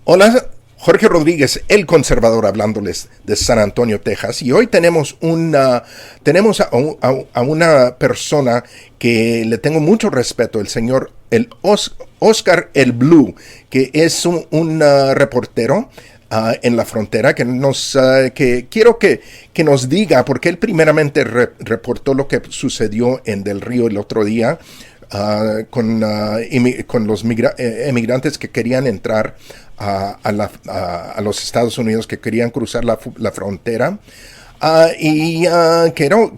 Hola, Jorge Rodríguez, el conservador, hablándoles de San Antonio, Texas. Y hoy tenemos a una persona que le tengo mucho respeto, el señor Oscar el Blue, que es un reportero en la frontera, que quiero que nos diga, porque él primeramente reportó lo que sucedió en Del Río el otro día, con los emigrantes que querían entrar a los Estados Unidos, que querían cruzar la frontera.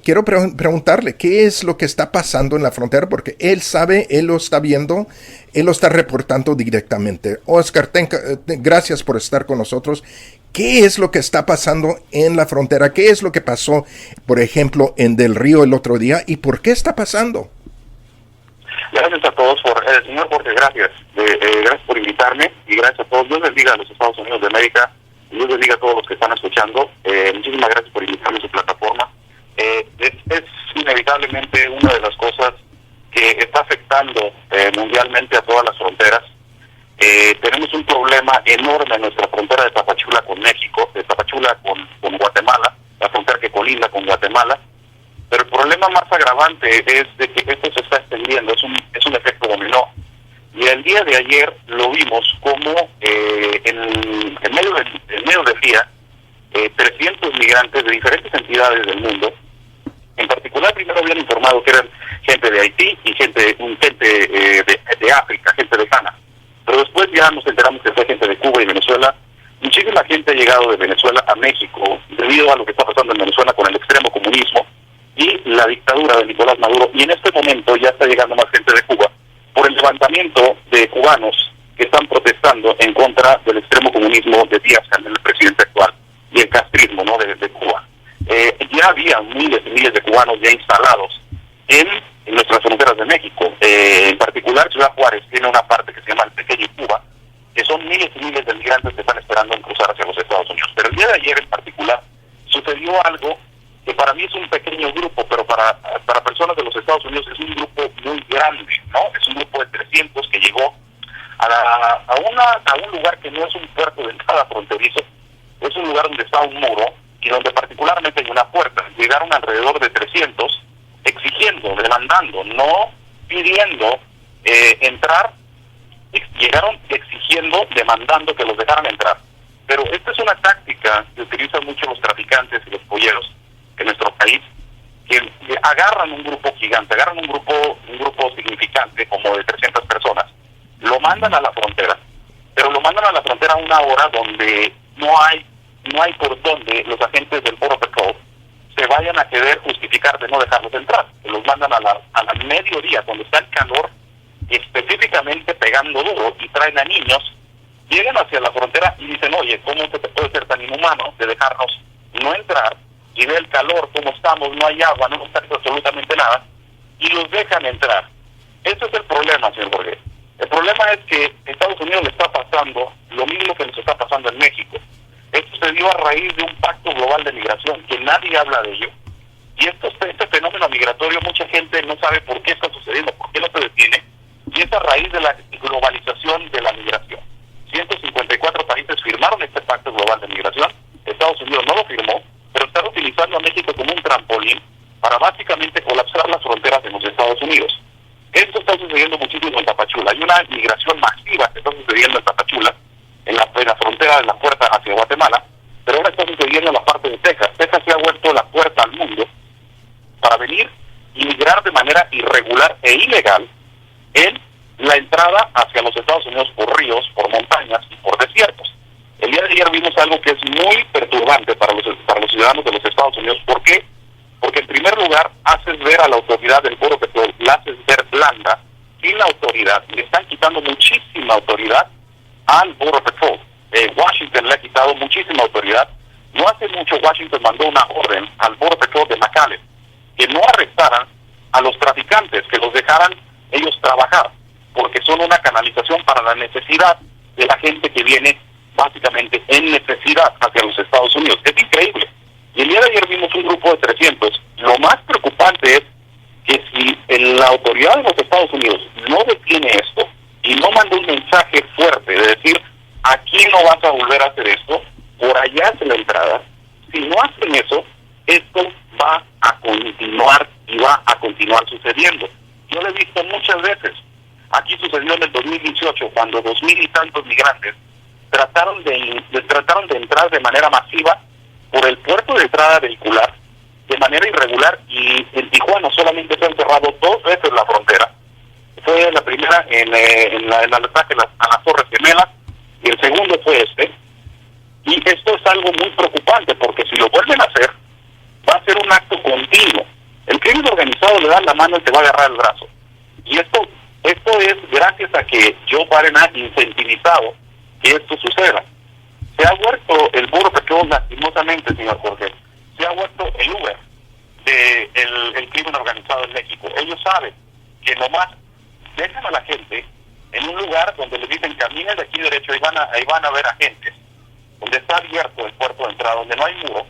Quiero preguntarle qué es lo que está pasando en la frontera, porque él sabe, él lo está viendo, él lo está reportando directamente. Oscar, gracias por estar con nosotros. ¿Qué es lo que está pasando en la frontera? ¿Qué es lo que pasó, por ejemplo, en Del Río el otro día? ¿Y por qué está pasando? Gracias a todos, señor Jorge, gracias. Gracias por invitarme y gracias a todos. Dios bendiga a los Estados Unidos de América. Dios bendiga a todos los que están escuchando. Muchísimas gracias por invitarme a su plataforma. Es inevitablemente una de las cosas que está afectando mundialmente a todas las fronteras. Tenemos un problema enorme en nuestra frontera de Tapachula con México, de Tapachula con Guatemala, la frontera que colinda con Guatemala. Pero el problema más agravante es de que esto se está extendiendo, es un efecto dominó. Y el día de ayer lo vimos como en medio del día, 300 migrantes de diferentes entidades del mundo, en particular primero habían informado que eran gente de Haití y gente de África, gente lejana. Pero después ya nos enteramos que fue gente de Cuba y Venezuela. Muchísima gente ha llegado de Venezuela a México debido a lo que está pasando en Venezuela con el extremo comunismo y la dictadura de Nicolás Maduro, y en este momento ya está llegando más gente de Cuba por el levantamiento de cubanos que están protestando en contra del extremo comunismo de Díaz-Canel, el presidente actual, y el castrismo, ¿no?, de Cuba. Ya había miles y miles de cubanos ya instalados en nuestras fronteras de México. En particular, Ciudad Juárez tiene una parte que se llama el Pequeño Cuba, que son miles y miles de migrantes que están esperando en cruzar hacia los Estados Unidos. Pero el día de ayer en particular sucedió algo que para mí es un pequeño grupo, pero para personas de los Estados Unidos es un grupo muy grande, ¿no? Es un grupo de 300 que llegó a un lugar que no es un puerto de entrada fronterizo, es un lugar donde está un muro y donde particularmente hay una puerta. Llegaron alrededor de 300 exigiendo, demandando, no pidiendo entrar, llegaron exigiendo, demandando que los dejaran entrar. Pero esta es una táctica que utilizan mucho los traficantes y los polleros en nuestro país, que agarran un grupo gigante, agarran un grupo significante como de 300 personas, lo mandan a la frontera, pero lo mandan a la frontera a una hora donde no hay por donde los agentes del Border Patrol se vayan a querer justificar de no dejarlos entrar. Los mandan a la mediodía, cuando está el calor específicamente pegando duro, y traen a niños, llegan hacia la frontera y dicen: oye, ¿cómo se te puede ser tan inhumano de dejarnos no entrar? Y ve el calor, cómo estamos, no hay agua, no está absolutamente nada, y los dejan entrar. Ese es el problema, señor Jorge. El problema es que Estados Unidos le está pasando lo mismo que nos está pasando en México. Esto se dio a raíz de un pacto global de migración, que nadie habla de ello. Y este fenómeno migratorio, mucha gente no sabe por qué está sucediendo, por qué no se detiene, y es a raíz de la globalización de la migración. 154 países firmaron este pacto global de migración, Estados Unidos no lo firmó, pero están utilizando a México como un trampolín para básicamente colapsar las fronteras de los Estados Unidos. Esto está sucediendo muchísimo en Tapachula. Hay una migración masiva que está sucediendo en Tapachula, en la frontera de la puerta hacia Guatemala, pero ahora está sucediendo en la parte de Texas. Texas se ha vuelto la puerta al mundo para venir y migrar de manera irregular e ilegal en la entrada hacia los Estados Unidos por ríos, por montañas y por desiertos. El día de ayer vimos algo que es muy perturbante para los ciudadanos de los Estados Unidos. ¿Por qué? Porque en primer lugar haces ver a la autoridad del Border Patrol, la haces ver blanda, sin la autoridad. Le están quitando muchísima autoridad al Border Patrol. Washington le ha quitado muchísima autoridad. No hace mucho Washington mandó una orden al Border Patrol de McAllen que no arrestaran a los traficantes, que los dejaran ellos trabajar, porque son una canalización para la necesidad de la gente que viene básicamente en necesidad hacia los Estados Unidos. Es increíble. Y el día de ayer vimos un grupo de 300. Lo más preocupante es que si la autoridad de los Estados Unidos no detiene esto y no manda un mensaje fuerte de decir: aquí no a volver a hacer esto, por allá es la entrada. Si no hacen eso, esto va a continuar y va a continuar sucediendo. Yo lo he visto muchas veces. Aquí sucedió en el 2018, cuando 2,000 y tantos migrantes trataron de entrar de manera masiva por el puerto de entrada vehicular, de manera irregular, y en Tijuana solamente se han cerrado 2 veces la frontera. Fue la primera en el ataque a las Torres Gemelas, y el segundo fue este. Y esto es algo muy preocupante, porque si lo vuelven a hacer, va a ser un acto continuo. El crimen organizado le da la mano y te va a agarrar el brazo. Y esto es gracias a que Joe Biden ha incentivizado que esto suceda. Se ha vuelto el Border Patrol, lastimosamente, señor Jorge, se ha vuelto el Uber del crimen organizado en México. Ellos saben que nomás dejan a la gente en un lugar donde les dicen caminen de aquí derecho, ahí van a ver agentes, donde está abierto el puerto de entrada, donde no hay muro,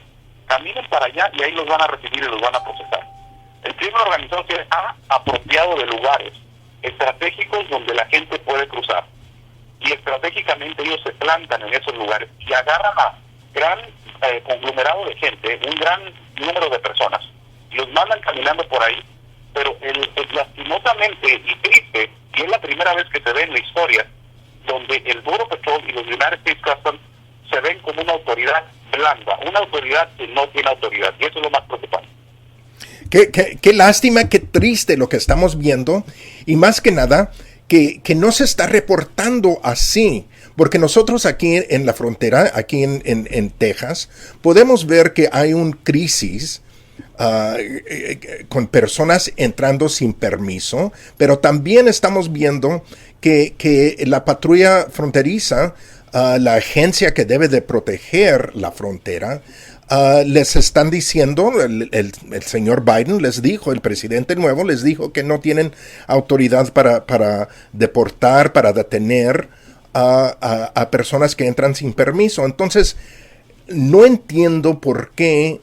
caminen para allá y ahí los van a recibir y los van a procesar. El crimen organizado se ha apropiado de lugares estratégicos donde la gente puede cruzar, y estratégicamente ellos se plantan en esos lugares y agarran a gran conglomerado de gente, un gran número de personas, y los mandan caminando por ahí. Pero lastimosamente y triste, y es la primera vez que se ve en la historia, donde el Border Patrol y los United States Customs se ven como una autoridad blanda, una autoridad que no tiene autoridad, y eso es lo más preocupante. Qué lástima, qué triste lo que estamos viendo, y más que nada, que no se está reportando así, porque nosotros aquí en la frontera, aquí en Texas, podemos ver que hay una crisis con personas entrando sin permiso, pero también estamos viendo que la patrulla fronteriza, la agencia que debe de proteger la frontera, les están diciendo, el señor Biden les dijo, el presidente nuevo les dijo que no tienen autoridad para deportar, para detener a personas que entran sin permiso. Entonces, no entiendo por qué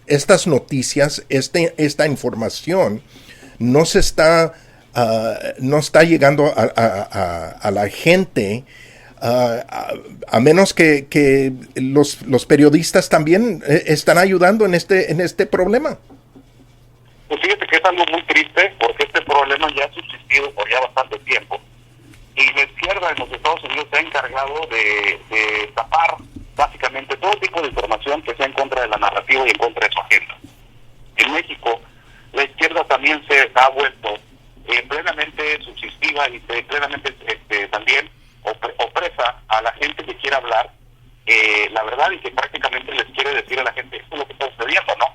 estas noticias, esta información no está llegando a la gente, a menos que los periodistas también están ayudando en este problema. Pues fíjate que es algo muy triste, porque este problema ya ha subsistido por ya bastante tiempo, y la izquierda en los Estados Unidos se ha encargado de tapar básicamente todo tipo de información que sea en contra de la narrativa y en contra de su agenda. En México, la izquierda también se ha vuelto plenamente subsistiva y plenamente también opresa a la gente que quiere hablar la verdad, y que prácticamente les quiere decir a la gente esto es lo que está sucediendo, ¿no?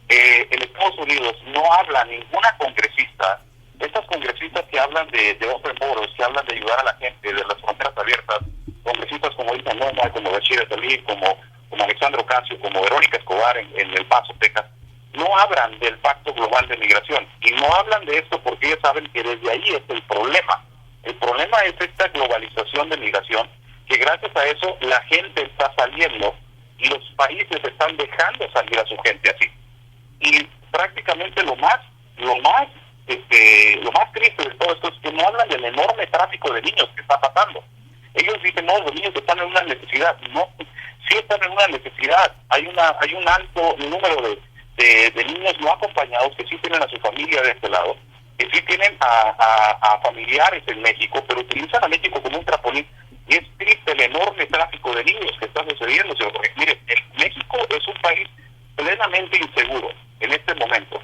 En Estados Unidos no habla ninguna congresista. Estas congresistas que hablan de open borders, que hablan de ayudar a la gente, de las fronteras abiertas, congresistas como Ilsa Noma, como Rashida Tlaib, como Alexandra Ocasio, como Verónica Escobar en El Paso, Texas, no hablan del Pacto Global de Migración, y no hablan de esto porque ellos saben que desde ahí es el problema. El problema es esta globalización de migración, que gracias a eso la gente está saliendo y los países están dejando salir a su gente así. Y prácticamente lo más triste de todo esto es que no hablan del enorme tráfico de niños que está pasando. Ellos dicen, no, los niños están en una necesidad. No, sí están en una necesidad. Hay un alto número de niños no acompañados que sí tienen a su familia de este lado, que sí tienen a familiares en México, pero utilizan a México como un trampolín. Y es triste el enorme tráfico de niños que está sucediendo, señor. Porque, mire, México es un país plenamente inseguro en este momento.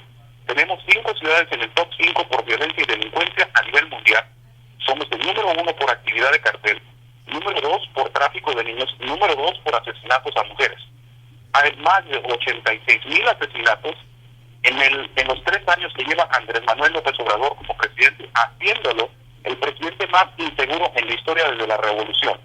Tenemos 5 ciudades en el top 5 por violencia y delincuencia a nivel mundial. Somos el número 1 por actividad de cartel, número 2 por tráfico de niños, número 2 por asesinatos a mujeres. Hay más de 86,000 asesinatos en los 3 años que lleva Andrés Manuel López Obrador como presidente, haciéndolo el presidente más inseguro en la historia desde la revolución.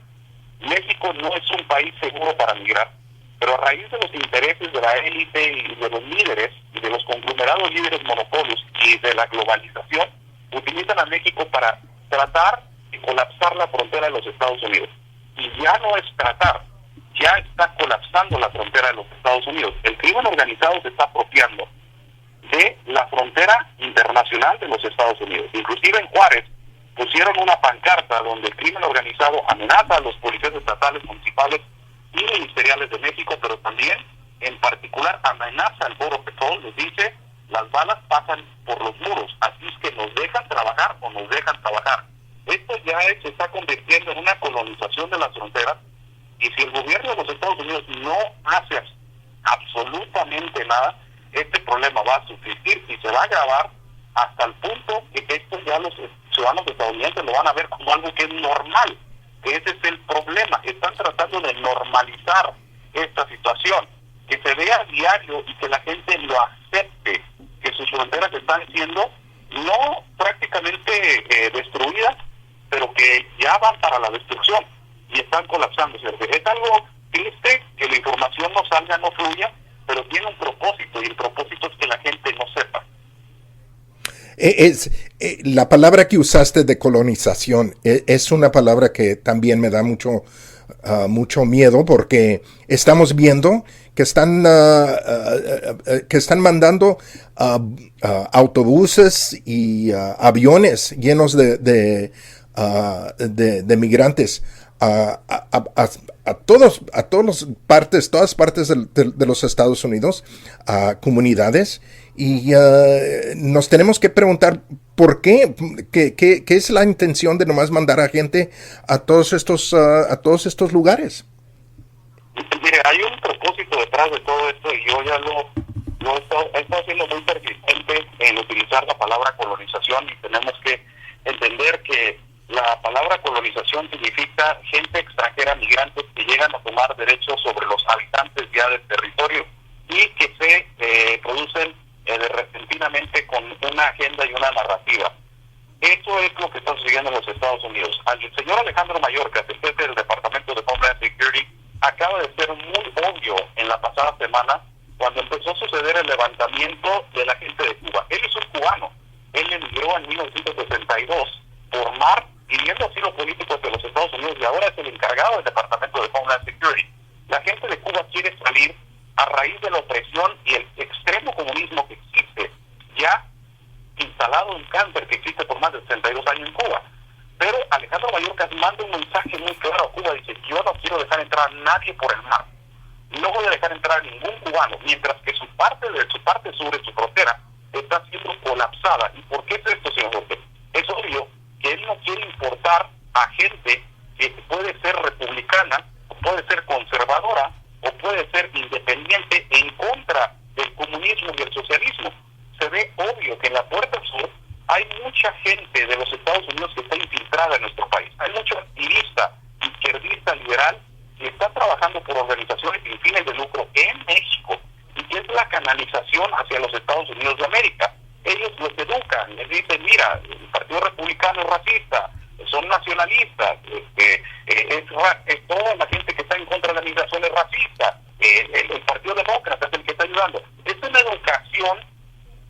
México no es un país seguro para migrar, pero a raíz de los intereses de la élite y de los líderes, y de los conglomerados líderes monopolios y de la globalización, utilizan a México para tratar de colapsar la frontera de los Estados Unidos. Y ya no es tratar, ya está colapsando la frontera de los Estados Unidos. El crimen organizado se está apropiando de la frontera internacional de los Estados Unidos. Inclusive en Juárez pusieron una pancarta donde el crimen organizado amenaza a los policías estatales, municipales y ministeriales de México, pero también, en particular, amenaza al Border Patrol, les dice, las balas pasan por los muros, así es que nos dejan trabajar o nos dejan trabajar. Esto ya se está convirtiendo en una colonización de las fronteras, y si el gobierno de los Estados Unidos no hace absolutamente nada, este problema va a subsistir y se va a agravar hasta el punto que esto ya los ciudadanos estadounidenses lo van a ver como algo que es normal. Ese es el problema. Están tratando de normalizar esta situación, que se vea a diario y que la gente lo acepte, que sus fronteras están siendo no prácticamente destruidas, pero que ya van para la destrucción y están colapsando. Es algo triste que la información no salga, no fluya, pero tiene un propósito, y el propósito es que la gente no sepa. La palabra que usaste de colonización es una palabra que también me da mucho miedo, porque estamos viendo que están mandando autobuses y aviones llenos de migrantes a todas partes de los Estados Unidos, a comunidades, y nos tenemos que preguntar por qué es la intención de nomás mandar a gente a todos estos lugares. Mire, hay un propósito detrás de todo esto, y yo ya he estado siendo muy persistente en utilizar la palabra colonización, y tenemos que entender que la palabra colonización significa gente extranjera, migrantes que llegan a tomar derechos sobre los habitantes ya del territorio y que se producen repentinamente con una agenda y una narrativa. Eso es lo que está sucediendo en los Estados Unidos. El señor Alejandro Mayorkas, el jefe del Departamento de Homeland Security, acaba de ser muy obvio en la pasada semana cuando empezó a suceder el levantamiento de la gente de Cuba. Él es un cubano. Él emigró en 1962 por mar, pidiendo asilo político de los Estados Unidos, y ahora es el encargado del Departamento de Homeland Security. La gente de Cuba quiere salir a raíz de la opresión y el extremo comunismo que existe, ya instalado en cáncer, que existe por más de 62 años en Cuba. Pero Alejandro Mayorkas manda un mensaje muy claro a Cuba, dice: yo no quiero dejar entrar a nadie por el mar, no voy a dejar entrar a ningún cubano, mientras que su parte sur de su frontera está siendo colapsada. ¿Y por qué es esto, señor López? Es obvio que él no quiere importar a gente que puede ser republicana, o puede ser conservadora, o puede ser independiente en contra del comunismo y el socialismo. Se ve obvio que en la puerta sur hay mucha gente de los Estados Unidos que está infiltrada en nuestro país. Hay mucho activista, izquierdista, liberal, que está trabajando por organizaciones sin fines de lucro en México, y que es la canalización hacia los Estados Unidos de América. Ellos los educan, les dicen: mira, el Partido Republicano es racista, son nacionalistas, es toda la gente que está en contra de la migración es racista, el Partido Demócrata es el que está ayudando. Es una educación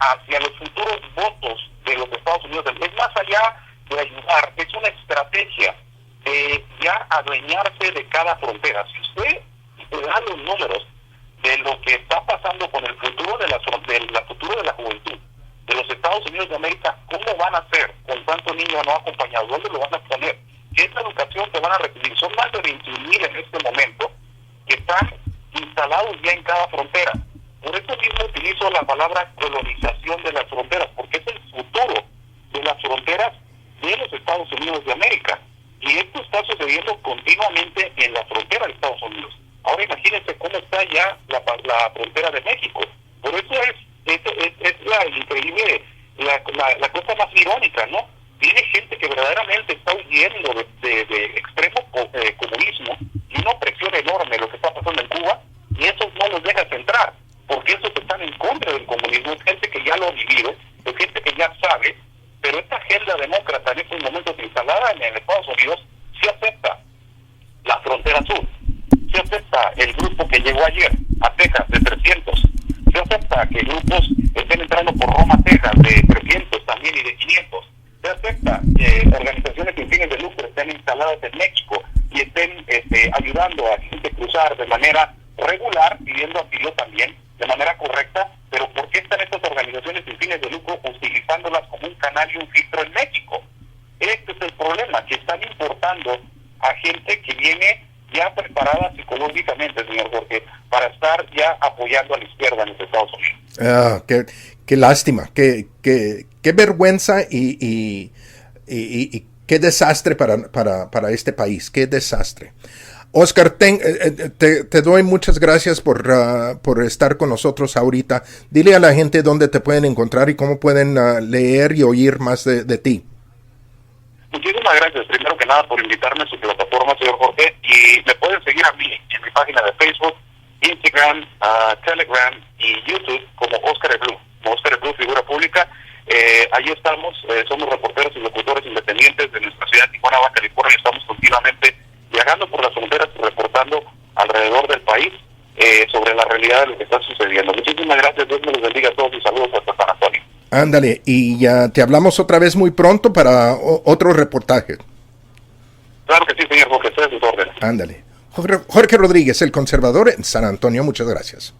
hacia los futuros votos de los Estados Unidos. Es más allá de ayudar, es una estrategia de ya adueñarse de cada frontera. Si usted le da los números de lo que está pasando con el futuro de la futuro de la juventud de los Estados Unidos de América, ¿cómo van a hacer con tanto niño no acompañado? ¿Dónde lo van a poner? ¿Qué es la educación que van a recibir? Son más de 21,000 en este momento que están instalados ya en cada frontera. Por eso mismo utilizo la palabra colonización de las fronteras, porque es el futuro de las fronteras de los Estados Unidos de América. Y esto está sucediendo continuamente en la frontera de Estados Unidos. Ahora imagínense cómo está ya la frontera de México. Por eso es la increíble, la cosa más irónica, ¿no? Tiene gente que verdaderamente está huyendo de extremo comunismo y una opresión enorme lo que está pasando en Cuba, y esos no los dejas entrar, porque esos están en contra del comunismo. Es gente que ya lo ha vivido, es gente que ya sabe, pero esta agenda demócrata en estos momentos instalada en Estados Unidos sí acepta la frontera sur, sí acepta el grupo que llegó ayer a Texas de 300, se acepta que grupos estén entrando por Roma, Texas, de 300 también y de 500. Se acepta que organizaciones sin fines de lucro estén instaladas en México y estén ayudando a gente a cruzar de manera regular, pidiendo asilo también de manera correcta. Pero ¿por qué están estas organizaciones sin fines de lucro utilizándolas como un canal y un filtro en México? Este es están importando a gente que viene ya preparada psicológicamente, señor Jorge, para estar ya apoyando a la izquierda en los Estados Unidos. Qué lástima, qué vergüenza y qué desastre para este país, qué desastre. Oscar, te doy muchas gracias por estar con nosotros ahorita. Dile a la gente dónde te pueden encontrar y cómo pueden leer y oír más de ti. Muchísimas gracias, primero que nada, por invitarme a su plataforma, señor Jorge, y me pueden seguir a mí en mi página de Facebook, Instagram, Telegram y YouTube como Oscar Blue, figura pública. Ahí estamos, somos reporteros y locutores independientes de nuestra ciudad de Tijuana, Baja California. Estamos continuamente viajando por las fronteras y reportando alrededor del país sobre la realidad de lo que está sucediendo. Muchísimas gracias, Dios me los bendiga a todos y saludos hasta San Antonio. Ándale, y ya te hablamos otra vez muy pronto para otro reportaje. Claro que sí, señor Jorge, estoy a sus órdenes. Ándale. Jorge Rodríguez, el conservador en San Antonio, muchas gracias.